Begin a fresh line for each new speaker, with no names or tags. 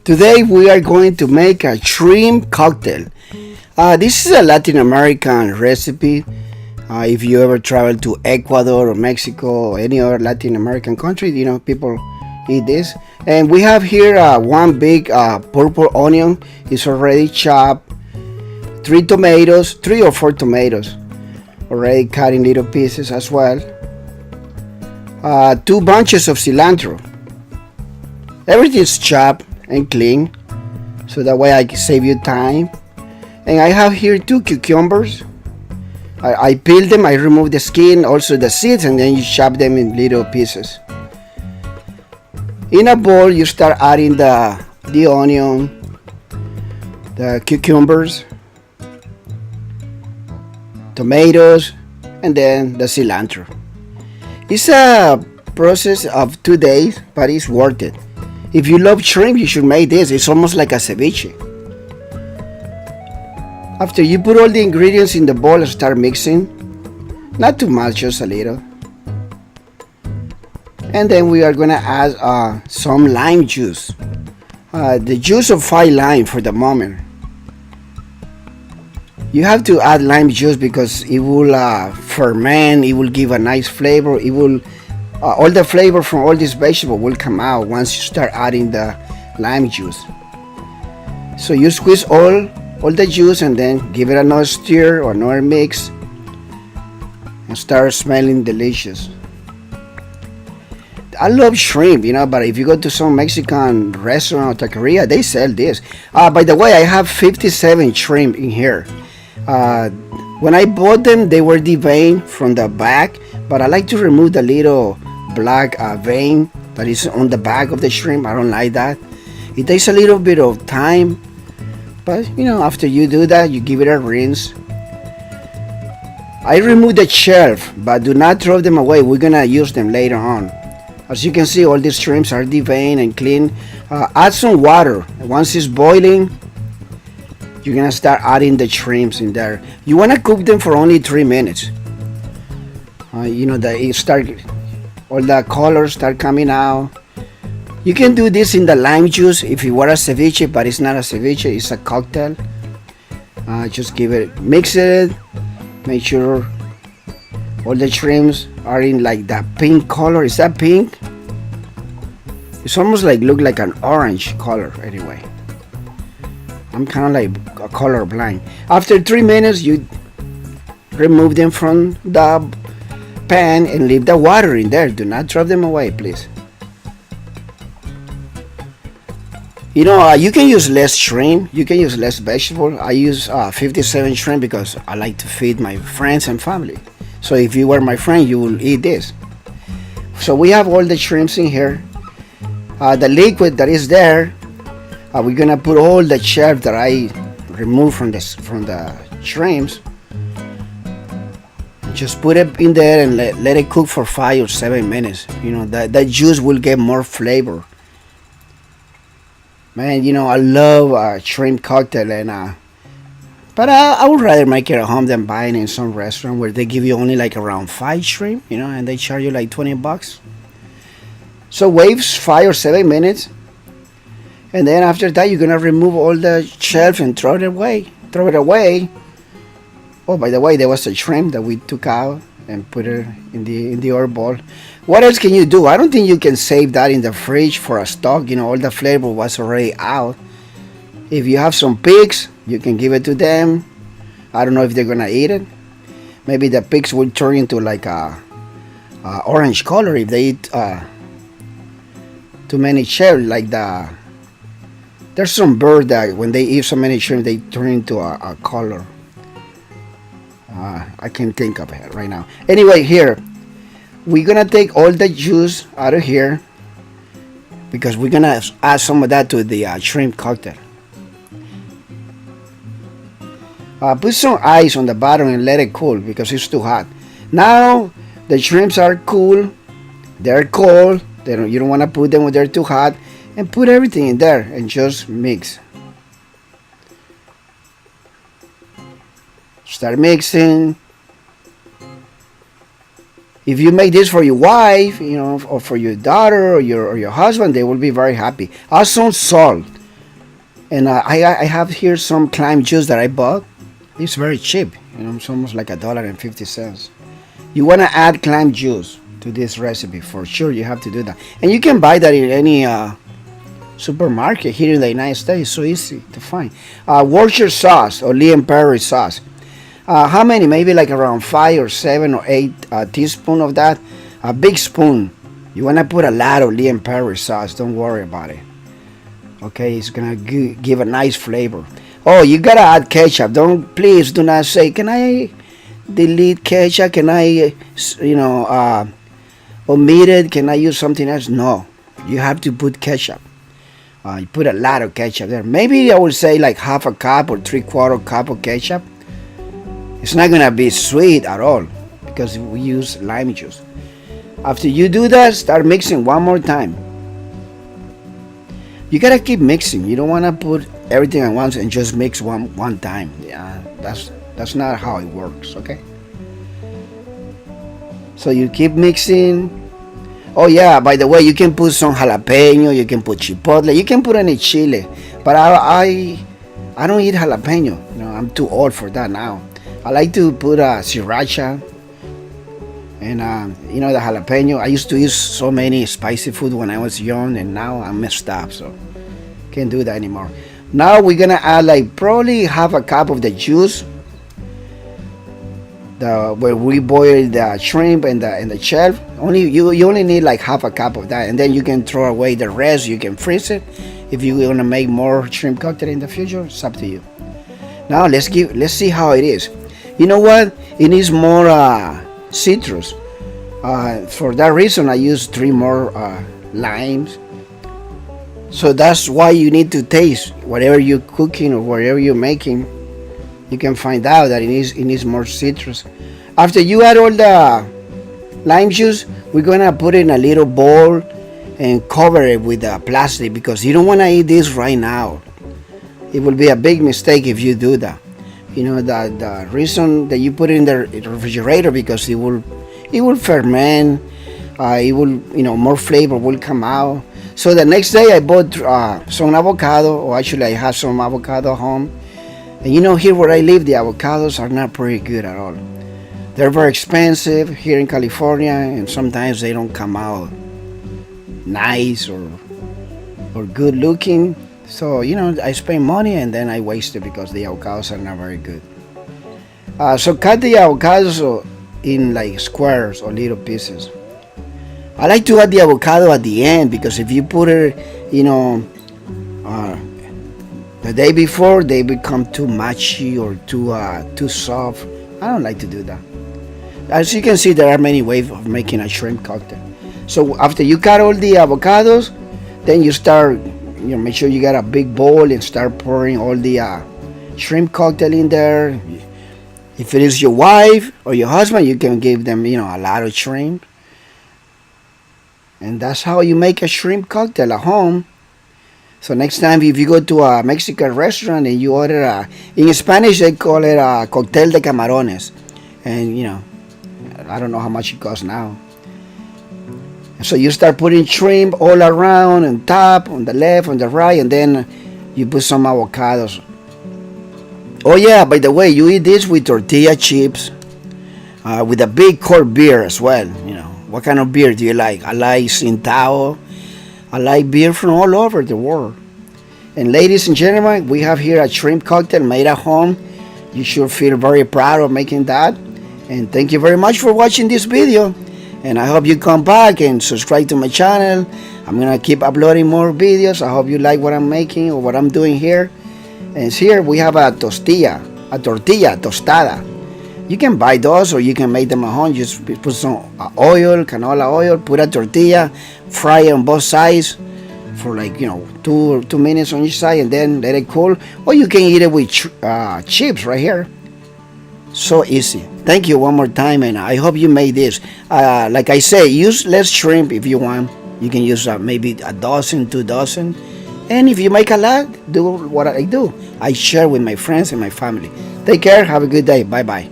Today we are going to make a shrimp cocktail. This is a Latin American recipe. If you ever travel to Ecuador or Mexico or any other Latin American country, people eat this. And we have here one big purple onion. It's already chopped. Three or four tomatoes, already cut in little pieces as well. Two bunches of cilantro. Everything's chopped and clean, so that way I can save you time. And I have here two cucumbers. I peel them, I remove the skin, also the seeds, and then you chop them in little pieces. In a bowl, you start adding the onion, the cucumbers, tomatoes, and then the cilantro. It's a process of 2 days, but it's worth it. If you love shrimp, you should make this. It's almost like a ceviche. After you put all the ingredients in the bowl and start mixing, not too much, just a little. And then we are gonna add some lime juice. The juice of 5 lime for the moment. You have to add lime juice because it will ferment, it will give a nice flavor, it will all the flavor from all this vegetable will come out once you start adding the lime juice. So you squeeze all the juice and then give it another stir or another mix and start smelling delicious. I love shrimp, but if you go to some Mexican restaurant or taqueria, they sell this. By the way, I have 57 shrimp in here. When I bought them, they were deveined from the back, but I like to remove the little black vein that is on the back of the shrimp. I don't like that. It takes a little bit of time, but after you do that, you give it a rinse. I remove the shell, but do not throw them away. We're gonna use them later on. As you can see, all these shrimps are deveined and clean. Add some water. Once it's boiling, you're gonna start adding the shrimps in there. You wanna cook them for only 3 minutes. All the colors start coming out. You can do this in the lime juice if it were a ceviche, but it's not a ceviche, it's a cocktail. Just mix it, make sure all the shrimps are in like that pink color. Is that pink? It's almost look like an orange color anyway. I'm kind of like a color blind. After 3 minutes, you remove them from the pan and leave the water in there. Do not throw them away, please. You can use less shrimp, you can use less vegetable. I use 57 shrimp because I like to feed my friends and family. So if you were my friend, you will eat this. So we have all the shrimps in here. The liquid that is there, we're gonna put all the shell that I removed from the shrimps. Just put it in there and let it cook for 5 or 7 minutes. That juice will get more flavor. Man, I love shrimp cocktail, but I would rather make it at home than buying in some restaurant where they give you only around 5 shrimp, and they charge you like $20. So wait 5 or 7 minutes, and then after that you're gonna remove all the shell and throw it away. Oh, by the way, there was a shrimp that we took out and put it in the other bowl. What else can you do? I don't think you can save that in the fridge for a stock. All the flavor was already out. If you have some pigs, you can give it to them. I don't know if they're gonna eat it. Maybe the pigs will turn into like a orange color if they eat too many shell. There's some bird that when they eat so many shrimp, they turn into a color. I can't think of it right now. Anyway, here we're gonna take all the juice out of here because we're gonna add some of that to the shrimp cocktail. Put some ice on the bottom and let it cool because it's too hot. Now the shrimps are cool, they're cold. You don't want to put them when they're too hot, and put everything in there and just mix. Start mixing. If you make this for your wife, or for your daughter or your husband, they will be very happy. Add some salt. And I have here some lime juice that I bought. It's very cheap. It's almost like $1.50. You want to add lime juice to this recipe for sure. You have to do that, and you can buy that in any supermarket here in the United States. So easy to find. Worcestershire sauce or Liam Perry sauce. How many? Maybe like around 5 or 7 or 8 teaspoon of that. A big spoon. You wanna put a lot of Liam Perry sauce. Don't worry about it. Okay, it's gonna give a nice flavor. Oh, you gotta add ketchup. Please do not say, can I delete ketchup? Can I, omit it? Can I use something else? No, you have to put ketchup. You put a lot of ketchup there. Maybe I would say like half a cup or 3/4 cup of ketchup. It's not gonna be sweet at all because we use lime juice. After you do that, start mixing one more time. You gotta keep mixing. You don't wanna put everything at once and just mix one time. Yeah, that's not how it works. Okay. So you keep mixing. Oh yeah, by the way, you can put some jalapeno, you can put chipotle, you can put any chile, but I don't eat jalapeno. I'm too old for that now. I like to put sriracha and the jalapeno. I used to eat so many spicy food when I was young, and now I'm messed up, so can't do that anymore. Now we're gonna add like probably half a cup of the juice. Where we boil the shrimp and the shell, you only need like half a cup of that, and then you can throw away the rest. You can freeze it. If you want to make more shrimp cocktail in the future, it's up to you. Now let's see how it is. You know what? It needs more citrus. For that reason, I use 3 more limes. So that's why you need to taste whatever you're cooking or whatever you're making. You can find out that it needs more citrus. After you add all the lime juice, we're gonna put it in a little bowl and cover it with plastic because you don't wanna eat this right now. It will be a big mistake if you do that. The reason that you put it in the refrigerator because it will ferment. It will more flavor will come out. So the next day I bought some avocado, or actually I have some avocado at home. And here where I live, the avocados are not pretty good at all. They're very expensive here in California, and sometimes they don't come out nice or good looking. So, I spend money and then I waste it because the avocados are not very good. So cut the avocados in like squares or little pieces. I like to add the avocado at the end because if you put it, the day before, they become too mushy or too soft. I don't like to do that. As you can see, there are many ways of making a shrimp cocktail. So after you cut all the avocados, then you start, make sure you got a big bowl and start pouring all the shrimp cocktail in there. If it is your wife or your husband, you can give them, a lot of shrimp. And that's how you make a shrimp cocktail at home. So next time, if you go to a Mexican restaurant and you order in Spanish they call it a cóctel de camarones, and I don't know how much it costs now. So you start putting shrimp all around on top, on the left, on the right, and then you put some avocados. Oh yeah, by the way, you eat this with tortilla chips, with a big cold beer as well. What kind of beer do you like? I like Sintao. I like beer from all over the world. And ladies and gentlemen, we have here a shrimp cocktail made at home. You should feel very proud of making that. And thank you very much for watching this video. And I hope you come back and subscribe to my channel. I'm going to keep uploading more videos. I hope you like what I'm making or what I'm doing here. And here we have a tortilla tostada. You can buy those or you can make them at home. Just put some oil, canola oil, put a tortilla, fry it on both sides for like 2 minutes on each side, and then let it cool. Or you can eat it with chips right here. So easy. Thank you one more time, and I hope you made this. Like I say, use less shrimp if you want. You can use maybe a dozen, 2 dozen. And if you make a lot, do what I do. I share with my friends and my family. Take care. Have a good day. Bye-bye.